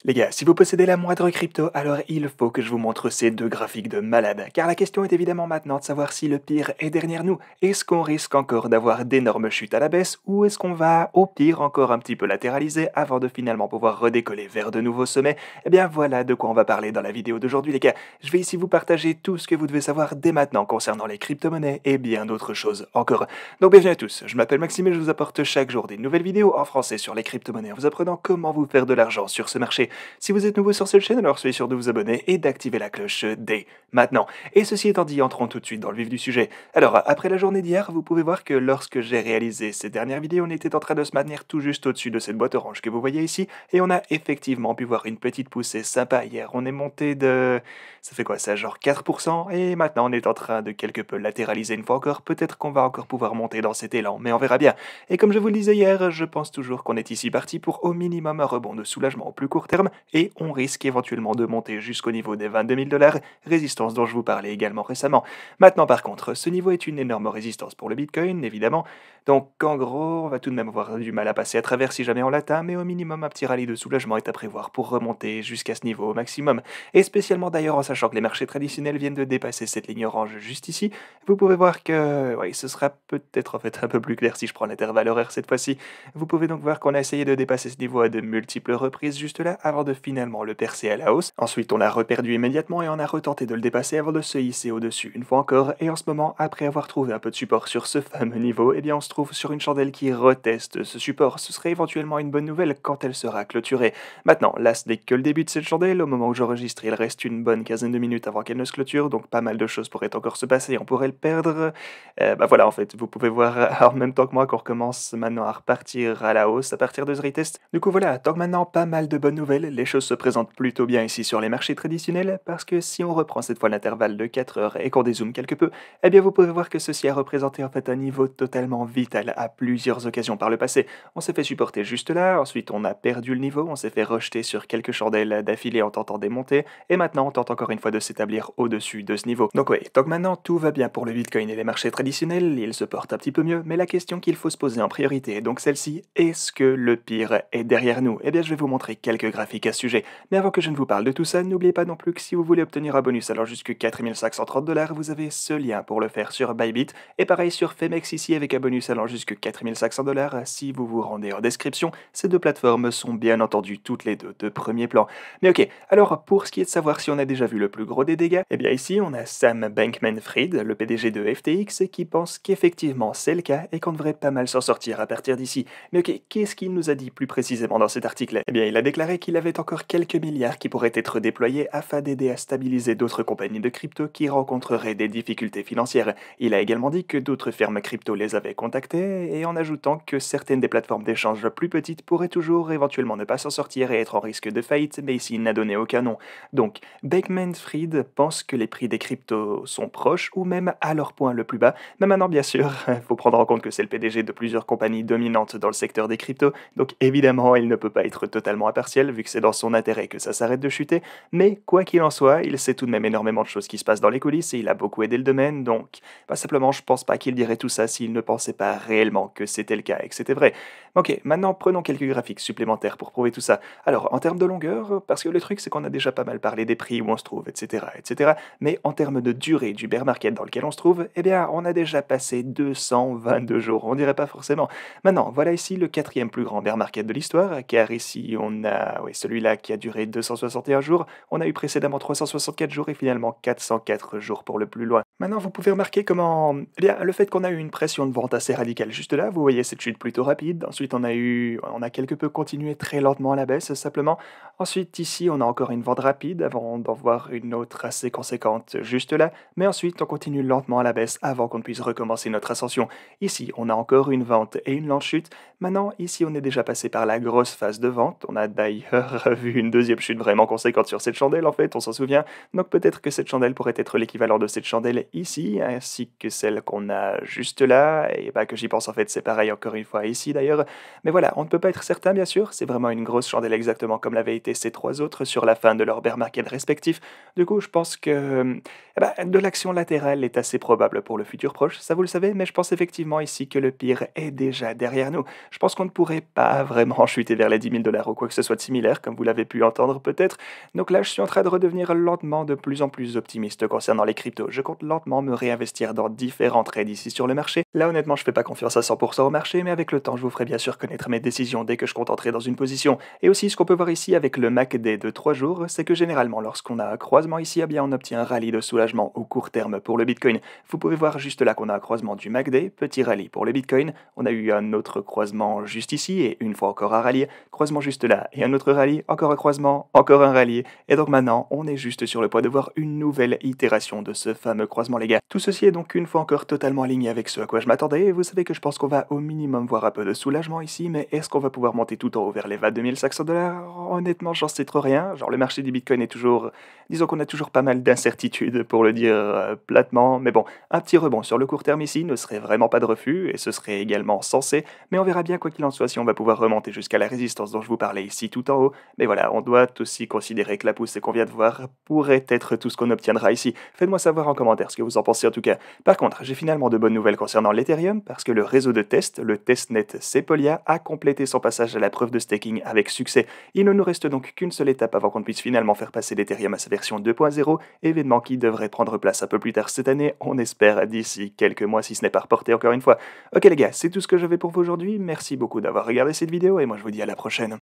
Les gars, si vous possédez la moindre crypto, alors il faut que je vous montre ces deux graphiques de malade. Car la question est évidemment maintenant de savoir si le pire est derrière nous. Est-ce qu'on risque encore d'avoir d'énormes chutes à la baisse ou est-ce qu'on va au pire encore un petit peu latéraliser avant de finalement pouvoir redécoller vers de nouveaux sommets? Eh bien voilà de quoi on va parler dans la vidéo d'aujourd'hui les gars. Je vais ici vous partager tout ce que vous devez savoir dès maintenant concernant les crypto-monnaies et bien d'autres choses encore. Donc bienvenue à tous, je m'appelle Maxime et je vous apporte chaque jour des nouvelles vidéos en français sur les crypto-monnaies en vous apprenant comment vous faire de l'argent sur ce marché. Si vous êtes nouveau sur cette chaîne, alors soyez sûr de vous abonner et d'activer la cloche dès maintenant. Et ceci étant dit, entrons tout de suite dans le vif du sujet. Alors, après la journée d'hier, vous pouvez voir que lorsque j'ai réalisé ces dernières vidéos, on était en train de se maintenir tout juste au-dessus de cette boîte orange que vous voyez ici, et on a effectivement pu voir une petite poussée sympa hier. On est monté de... ça fait quoi ça, genre 4%, et maintenant on est en train de quelque peu latéraliser une fois encore. Peut-être qu'on va encore pouvoir monter dans cet élan, mais on verra bien. Et comme je vous le disais hier, je pense toujours qu'on est ici parti pour au minimum un rebond de soulagement au plus court terme, et on risque éventuellement de monter jusqu'au niveau des 22 000 $, résistance dont je vous parlais également récemment. Maintenant par contre, ce niveau est une énorme résistance pour le Bitcoin, évidemment, donc en gros, on va tout de même avoir du mal à passer à travers si jamais on l'atteint, mais au minimum un petit rallye de soulagement est à prévoir pour remonter jusqu'à ce niveau au maximum. Et spécialement d'ailleurs en sachant que les marchés traditionnels viennent de dépasser cette ligne orange juste ici, vous pouvez voir que oui, ce sera peut-être en fait un peu plus clair si je prends l'intervalle horaire cette fois-ci. Vous pouvez donc voir qu'on a essayé de dépasser ce niveau à de multiples reprises juste là avant de finalement le percer à la hausse. Ensuite, on l'a reperdu immédiatement et on a retenté de le dépasser avant de se hisser au-dessus une fois encore. Et en ce moment, après avoir trouvé un peu de support sur ce fameux niveau, eh bien on se trouve sur une chandelle qui reteste ce support. Ce serait éventuellement une bonne nouvelle quand elle sera clôturée. Maintenant, là ce n'est que le début de cette chandelle. Au moment où j'enregistre, il reste une bonne quinzaine de minutes avant qu'elle ne se clôture, donc pas mal de choses pourraient encore se passer. On pourrait le perdre. Bah voilà, en fait, vous pouvez voir en même temps que moi qu'on recommence maintenant à repartir à la hausse à partir de ce retest. Du coup voilà, donc maintenant pas mal de bonnes nouvelles, les choses se présentent plutôt bien ici sur les marchés traditionnels, parce que si on reprend cette fois l'intervalle de 4 heures et qu'on dézoome quelque peu, eh bien vous pouvez voir que ceci a représenté en fait un niveau totalement vital à plusieurs occasions par le passé. On s'est fait supporter juste là, ensuite on a perdu le niveau, on s'est fait rejeter sur quelques chandelles d'affilée en tentant des montées, et maintenant on tente encore une fois de s'établir au-dessus de ce niveau. Donc oui, donc maintenant tout va bien pour le Bitcoin et les marchés traditionnels, ils se portent un petit peu mieux, mais la question qu'il faut se poser en priorité est donc celle-ci, est-ce que le pire est derrière nous? Eh bien je vais vous montrer quelques graphiques à ce sujet. Mais avant que je ne vous parle de tout ça, n'oubliez pas non plus que si vous voulez obtenir un bonus allant jusqu'à 4530 $, vous avez ce lien pour le faire sur Bybit, et pareil sur Femex ici avec un bonus allant jusqu'à 4500 $ si vous vous rendez en description. Ces deux plateformes sont bien entendu toutes les deux de premier plan. Mais ok, alors pour ce qui est de savoir si on a déjà vu le plus gros des dégâts, eh bien ici on a Sam Bankman-Fried, le PDG de FTX, qui pense qu'effectivement c'est le cas et qu'on devrait pas mal s'en sortir à partir d'ici. Mais ok, qu'est-ce qu'il nous a dit plus précisément dans cet article? Eh bien il a déclaré qu'il avait encore quelques milliards qui pourraient être déployés afin d'aider à stabiliser d'autres compagnies de crypto qui rencontreraient des difficultés financières. Il a également dit que d'autres firmes crypto les avaient contactées, et en ajoutant que certaines des plateformes d'échange plus petites pourraient toujours éventuellement ne pas s'en sortir et être en risque de faillite, mais ici il n'a donné aucun nom. Donc, Bankman-Fried pense que les prix des cryptos sont proches ou même à leur point le plus bas, mais maintenant bien sûr, il faut prendre en compte que c'est le PDG de plusieurs compagnies dominantes dans le secteur des cryptos, donc évidemment il ne peut pas être totalement impartial vu que c'est dans son intérêt que ça s'arrête de chuter, mais quoi qu'il en soit, il sait tout de même énormément de choses qui se passent dans les coulisses et il a beaucoup aidé le domaine, donc simplement je pense pas qu'il dirait tout ça s'il ne pensait pas réellement que c'était le cas et que c'était vrai. Ok, maintenant prenons quelques graphiques supplémentaires pour prouver tout ça. Alors en termes de longueur, parce que le truc c'est qu'on a déjà pas mal parlé des prix où on se trouve, etc., mais en termes de durée du bear market dans lequel on se trouve, eh bien on a déjà passé 222 jours, on dirait pas forcément. Maintenant, voilà ici le quatrième plus grand bear market de l'histoire, car ici on a celui-là qui a duré 261 jours, on a eu précédemment 364 jours et finalement 404 jours pour le plus loin. Maintenant, vous pouvez remarquer comment, eh bien, le fait qu'on a eu une pression de vente assez radicale juste là, vous voyez cette chute plutôt rapide. Ensuite, on a quelque peu continué très lentement à la baisse, simplement. Ensuite, ici, on a encore une vente rapide avant d'en voir une autre assez conséquente juste là. Mais ensuite, on continue lentement à la baisse avant qu'on puisse recommencer notre ascension. Ici, on a encore une vente et une lente chute. Maintenant, ici, on est déjà passé par la grosse phase de vente. On a d'ailleurs vu une deuxième chute vraiment conséquente sur cette chandelle, en fait, on s'en souvient. Donc peut-être que cette chandelle pourrait être l'équivalent de cette chandelle ici, ainsi que celle qu'on a juste là, et bah que j'y pense en fait, c'est pareil encore une fois ici d'ailleurs. Mais voilà, on ne peut pas être certain bien sûr, c'est vraiment une grosse chandelle exactement comme l'avaient été ces 3 autres sur la fin de leur bear market respectif. Du coup, je pense que de l'action latérale est assez probable pour le futur proche, ça vous le savez, mais je pense effectivement ici que le pire est déjà derrière nous. Je pense qu'on ne pourrait pas vraiment chuter vers les 10 000 dollars ou quoi que ce soit de similaire, comme vous l'avez pu entendre peut-être. Donc là, je suis en train de redevenir lentement de plus en plus optimiste concernant les cryptos. Je compte lentement me réinvestir dans différents trades ici sur le marché. Là, honnêtement, je fais pas confiance à 100% au marché, mais avec le temps, je vous ferai bien sûr connaître mes décisions dès que je compte entrer dans une position. Et aussi, ce qu'on peut voir ici avec le MACD de 3 jours, c'est que généralement, lorsqu'on a un croisement ici, eh bien, on obtient un rallye de soulagement au court terme pour le Bitcoin. Vous pouvez voir juste là qu'on a un croisement du MACD, petit rallye pour le Bitcoin. On a eu un autre croisement juste ici, et une fois encore un rallye, croisement juste là, et un autre rallye, encore un croisement, encore un rallye. Et donc maintenant, on est juste sur le point de voir une nouvelle itération de ce fameux croisement, les gars. Tout ceci est donc une fois encore totalement aligné avec ce à quoi je m'attendais, et vous savez que je pense qu'on va au minimum voir un peu de soulagement ici, mais est-ce qu'on va pouvoir monter tout en haut vers les 22 500 dollars? Honnêtement, j'en sais trop rien. Genre, le marché du Bitcoin est toujours... Disons qu'on a toujours pas mal d'incertitudes, pour le dire platement, mais bon, un petit rebond sur le court terme ici ne serait vraiment pas de refus, et ce serait également censé, mais on verra bien quoi qu'il en soit si on va pouvoir remonter jusqu'à la résistance dont je vous parlais ici tout en haut. Mais voilà, on doit aussi considérer que la poussée qu'on vient de voir pourrait être tout ce qu'on obtiendra ici. Faites-moi savoir en commentaire ce que vous en pensez en tout cas. Par contre, j'ai finalement de bonnes nouvelles concernant l'Ethereum, parce que le réseau de test, le testnet Sepolia, a complété son passage à la preuve de staking avec succès. Il ne nous reste donc qu'une seule étape avant qu'on puisse finalement faire passer l'Ethereum à sa version 2.0, événement qui devrait prendre place un peu plus tard cette année, on espère d'ici quelques mois si ce n'est pas reporté encore une fois. Ok les gars, c'est tout ce que j'avais pour vous aujourd'hui, merci beaucoup d'avoir regardé cette vidéo et moi je vous dis à la prochaine.